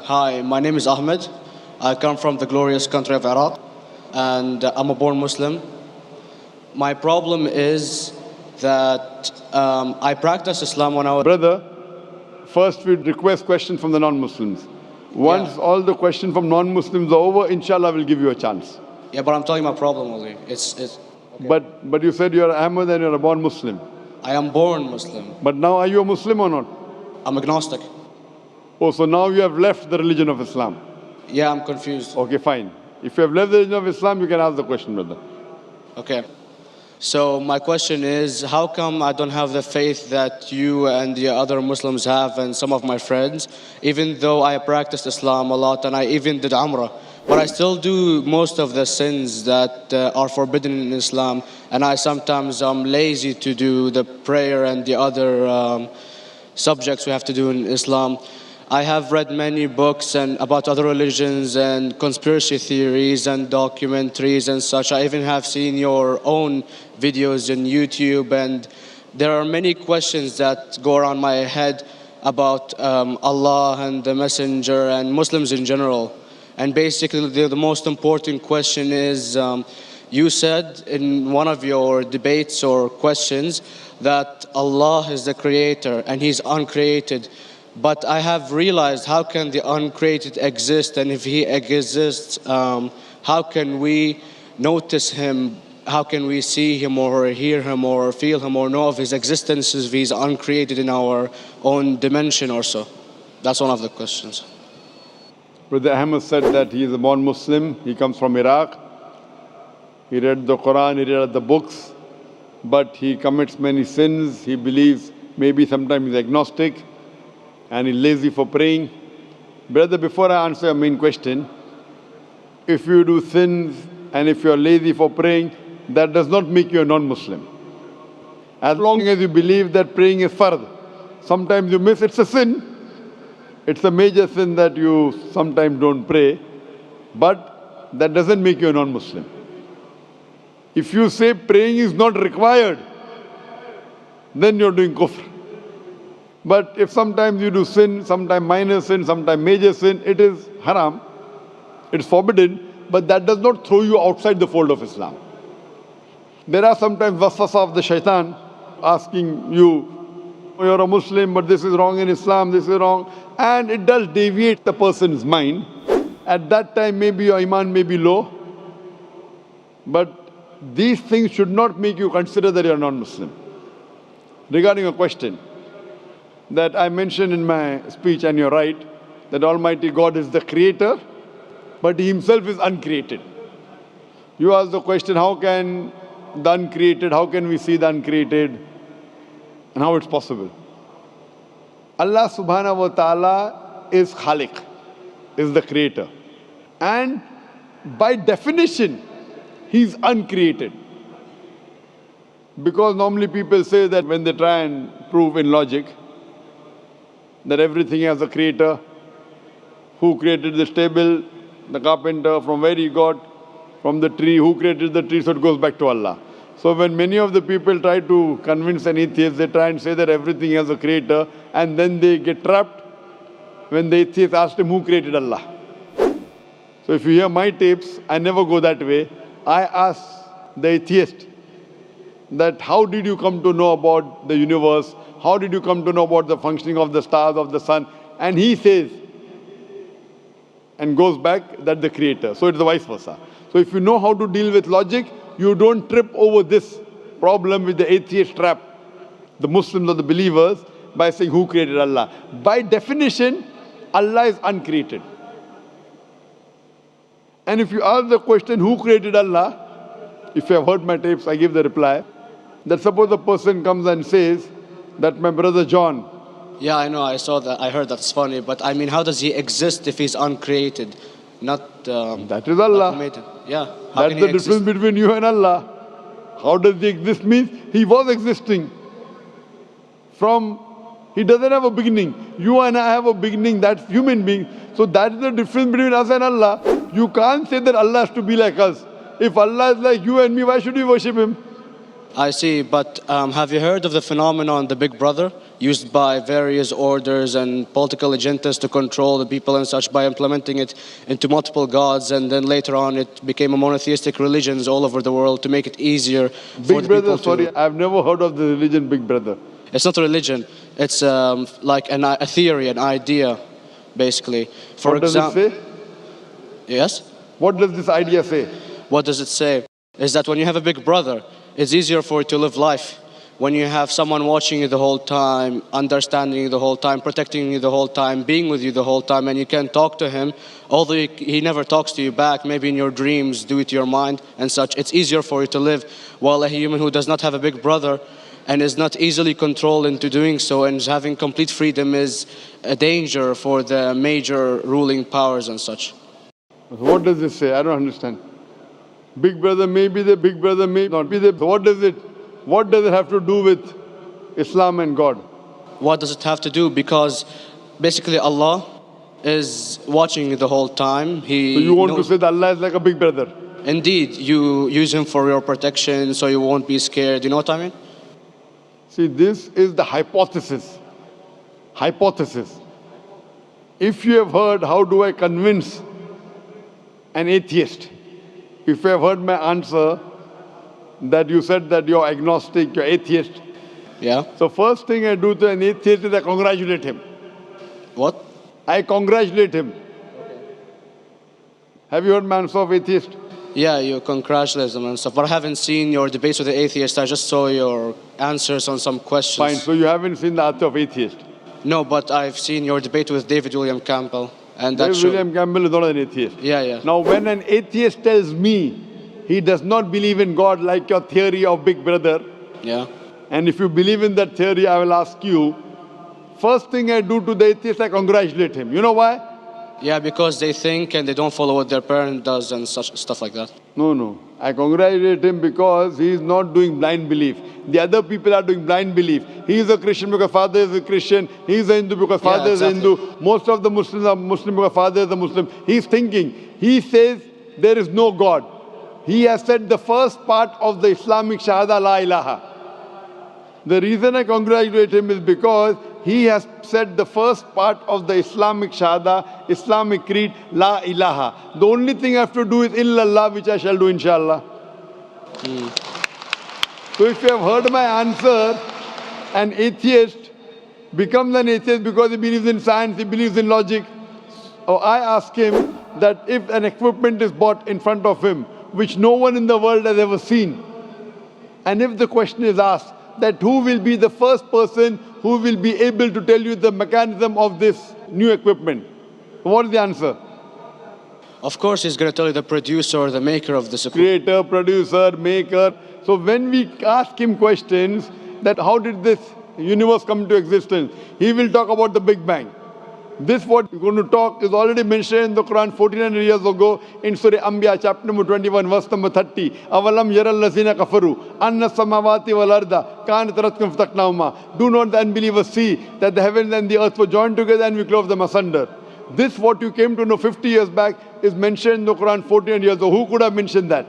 Hi, my name is Ahmed. I come from the glorious country of Iraq, and I'm a born Muslim. My problem is that I practiced Islam when I was. Brother, first we request questions from the non-Muslims. Once all the questions from non-Muslims are over, inshallah we'll give you a chance. Yeah, but I'm telling you my problem only. Okay. But you said you're Ahmed and you're a born Muslim. I am born Muslim. But now are you a Muslim or not? I'm agnostic. Oh, so now you have left the religion of Islam. Yeah, I'm confused. Okay, fine. If you have left the religion of Islam, you can ask the question, brother. Okay. So my question is, how come I don't have the faith that you and the other Muslims have and some of my friends, even though I practiced Islam a lot and I even did Umrah, but I still do most of the sins that are forbidden in Islam, and I sometimes am lazy to do the prayer and the other subjects we have to do in Islam. I have read many books and about other religions and conspiracy theories and documentaries and such. I even have seen your own videos on YouTube, and there are many questions that go around my head about Allah and the Messenger and Muslims in general. And basically the most important question is, you said in one of your debates or questions that Allah is the creator and He's uncreated. But I have realized, how can the uncreated exist? And if He exists, how can we notice Him? How can we see Him or hear Him or feel Him or know of His existence if He's uncreated in our own dimension or so? That's one of the questions. Brother Ahmed said that he is a born Muslim. He comes from Iraq. He read the Quran, he read the books, but he commits many sins. He believes, maybe sometimes he's agnostic, and he's lazy for praying. Brother, before I answer your main question, if you do sins and if you're lazy for praying, that does not make you a non-Muslim. As long as you believe that praying is fard, sometimes you miss, it's a sin. It's a major sin that you sometimes don't pray, but that doesn't make you a non-Muslim. If you say praying is not required, then you're doing kufr. But if sometimes you do sin, sometimes minor sin, sometimes major sin, it is haram, it's forbidden, but that does not throw you outside the fold of Islam. There are sometimes waswasa of the shaitan asking you, you're a Muslim, but this is wrong in Islam, this is wrong. And it does deviate the person's mind. At that time, maybe your iman may be low. But these things should not make you consider that you're non-Muslim. Regarding a question that I mentioned in my speech, and you're right, that Almighty God is the creator, but He Himself is uncreated. You asked the question, how can the uncreated, how can we see the uncreated? And how it's possible. Allah subhanahu wa ta'ala is Khaliq, is the creator. And by definition, He's uncreated. Because normally people say that when they try and prove in logic that everything has a creator, who created this table, the carpenter, from where he got, from the tree, who created the tree, so it goes back to Allah. So when many of the people try to convince an atheist, they try and say that everything has a creator, and then they get trapped when the atheist asked him who created Allah. So if you hear my tapes, I never go that way. I ask the atheist that how did you come to know about the universe? How did you come to know about the functioning of the stars, of the sun? And he says, and goes back, that the creator. So it's the vice versa. So if you know how to deal with logic, you don't trip over this problem with the atheist trap, the Muslims or the believers, by saying who created Allah. By definition, Allah is uncreated. And if you ask the question, who created Allah? If you have heard my tapes, I give the reply, that suppose a person comes and says that my brother John. Yeah, I know, I saw that, I heard that's funny, but I mean, how does he exist if he's uncreated? Not that is Allah. Yeah. That's the difference between you and Allah. How does he exist? Means He was existing. He doesn't have a beginning. You and I have a beginning, that's human being. So that's the difference between us and Allah. You can't say that Allah has to be like us. If Allah is like you and me, why should we worship Him? I see, but have you heard of the phenomenon, the Big Brother? used by various orders and political agendas to control the people and such by implementing it into multiple gods, and then later on it became a monotheistic religions all over the world to make it easier for Big the Brother, people to... sorry, I've never heard of the religion Big Brother. It's not a religion. It's like a theory, an idea, basically. For What does it example, say? yes. What does this idea say? What does it say? Is that when you have a big brother, it's easier for you to live life. When you have someone watching you the whole time, understanding you the whole time, protecting you the whole time, being with you the whole time, and you can talk to him, although he never talks to you back, maybe in your dreams, do it to your mind and such, it's easier for you to live. While a human who does not have a big brother and is not easily controlled into doing so and is having complete freedom is a danger for the major ruling powers and such. What does this say? I don't understand. Big Brother may be there, Big Brother may not be there. What does it have to do with Islam and God? What does it have to do? Because basically Allah is watching you the whole time. So you want to say that Allah is like a big brother? Indeed, you use him for your protection so you won't be scared. You know what I mean? See, this is the hypothesis. Hypothesis. If you have heard, how do I convince an atheist? If you have heard my answer, that you said that you're agnostic, you're atheist. Yeah. So first thing I do to an atheist is I congratulate him. What? I congratulate him. Have you heard my answer of atheist? Yeah, you congratulate them and stuff. But I haven't seen your debates with the atheist. I just saw your answers on some questions. Fine, so you haven't seen the answer of atheist? No, but I've seen your debate with David William Campbell. And that David William Campbell is not an atheist. Yeah, yeah. Now when an atheist tells me he does not believe in God like your theory of Big Brother, yeah, and if you believe in that theory, I will ask you, first thing I do to the atheist, I congratulate him. You know why? yeah, because they think and they don't follow what their parent does and such stuff like that. No. I congratulate him because he is not doing blind belief. The other people are doing blind belief. He is a Christian because father is a Christian. He is a Hindu because father is a Hindu. Most of the Muslims are Muslim because father is a Muslim. He is thinking. He says there is no God. He has said the first part of the Islamic Shahada, La ilaha. The reason I congratulate him is because he has said the first part of the Islamic Shahada, Islamic creed, La ilaha. The only thing I have to do is illallah, which I shall do inshallah. So if you have heard my answer, an atheist becomes an atheist because he believes in science, he believes in logic. Or I ask him that if an equipment is bought in front of him, which no one in the world has ever seen, and if the question is asked, that who will be the first person who will be able to tell you the mechanism of this new equipment? What is the answer? Of course, he's going to tell you the producer or the maker of this equipment. Creator, producer, maker. So when we ask him questions that how did this universe come into existence, he will talk about the Big Bang. This what we're going to talk is already mentioned in the Quran 1400 years ago in Surah Anbiya chapter number 21 verse number 30. Avalam yaral lazina kafaru anna samawati wal arda kanat ratkum fataqnahuma. Do not the unbelievers see that the heavens and the earth were joined together and we clove them asunder. This what you came to know 50 years back is mentioned in the Quran 1400 years ago. Who could have mentioned that?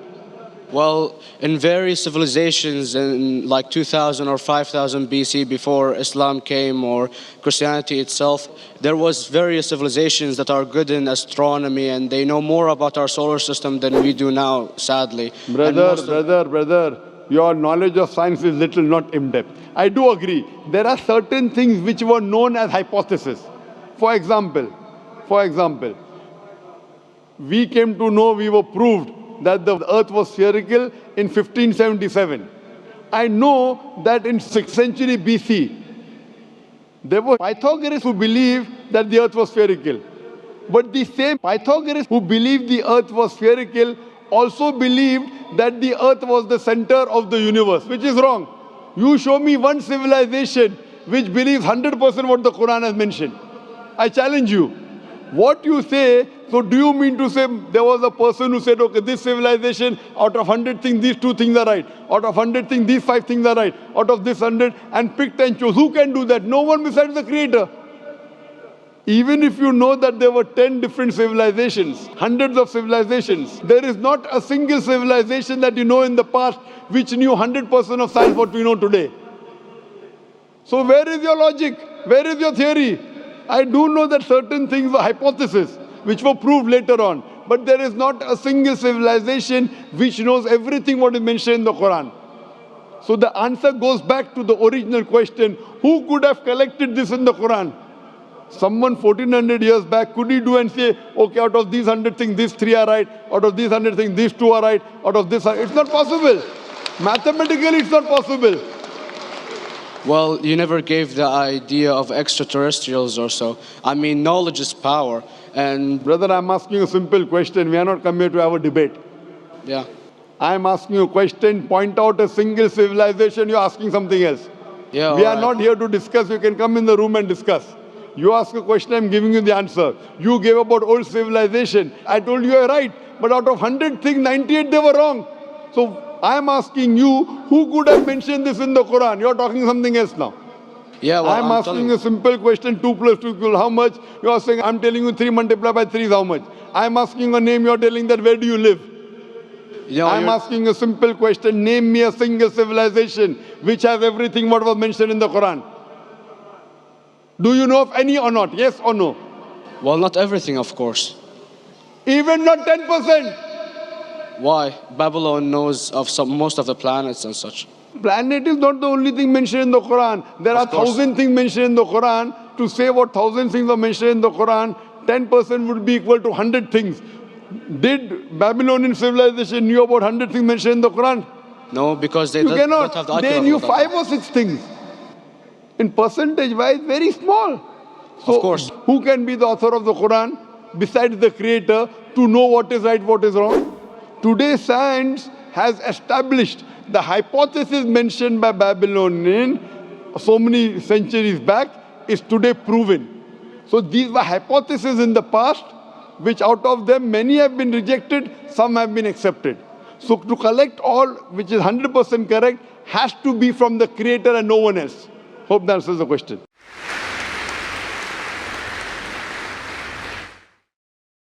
Well, in various civilizations in like 2000 or 5000 BC before Islam came or Christianity itself, there was various civilizations that are good in astronomy and they know more about our solar system than we do now, sadly. Brother, your knowledge of science is little, not in-depth. I do agree. There are certain things which were known as hypotheses. For example, we came to know, we were proved that the earth was spherical in 1577. I know that in 6th century BC, there were Pythagoras who believed that the earth was spherical. But the same Pythagoras who believed the earth was spherical also believed that the earth was the center of the universe, which is wrong. You show me one civilization which believes 100% what the Quran has mentioned. I challenge you. What you say, so do you mean to say there was a person who said, okay, this civilization, out of 100 things, these 2 things are right. Out of 100 things, these 5 things are right. Out of this 100, and picked and chose. Who can do that? No one besides the Creator. Even if you know that there were 10 different civilizations, hundreds of civilizations, there is not a single civilization that you know in the past which knew 100% of science what we know today. So where is your logic? Where is your theory? I do know that certain things were hypotheses, which were proved later on. But there is not a single civilization which knows everything what is mentioned in the Quran. So the answer goes back to the original question, who could have collected this in the Quran? Someone 1400 years back, could he do and say, okay, out of these 100 things, these 3 are right, out of these 100 things, these 2 are right, out of this, it's not possible. Mathematically, it's not possible. Well, you never gave the idea of extraterrestrials or so. I mean, knowledge is power. And Brother, I'm asking you a simple question. We are not come here to have a debate. yeah. I'm asking you a question. Point out a single civilization. You're asking something else. Yeah, We are alright. not here to discuss. You can come in the room and discuss. You ask a question, I'm giving you the answer. You gave about old civilization. I told you you're right. But out of 100 things, 98 they were wrong. So I'm asking you, who could have mentioned this in the Quran? You're talking something else now. Yeah, well, I'm asking a simple question, 2 plus 2 equal how much? You are saying, I'm telling you 3 multiplied by 3 is how much? I'm asking a name, you're telling that where do you live? I'm asking a simple question, name me a single civilization which has everything what was mentioned in the Quran. Do you know of any or not? Yes or no? Well, not everything, of course. Even not 10%. Why? Babylon knows of most of the planets and such. Planet is not the only thing mentioned in the Quran. There are 1,000 things mentioned in the Quran. To say what 1,000 things are mentioned in the Quran, 10% would be equal to 100 things. Did Babylonian civilization knew about 100 things mentioned in the Quran? No, because they You don't have the cannot. They knew 5 or 6 things. In percentage wise, very small. So of course. Who can be the author of the Quran besides the creator to know what is right, what is wrong? Today science has established the hypothesis mentioned by Babylonian so many centuries back is today proven. So these were hypotheses in the past, which out of them many have been rejected, some have been accepted. So to collect all which is 100% correct has to be from the creator and no one else. Hope that answers the question.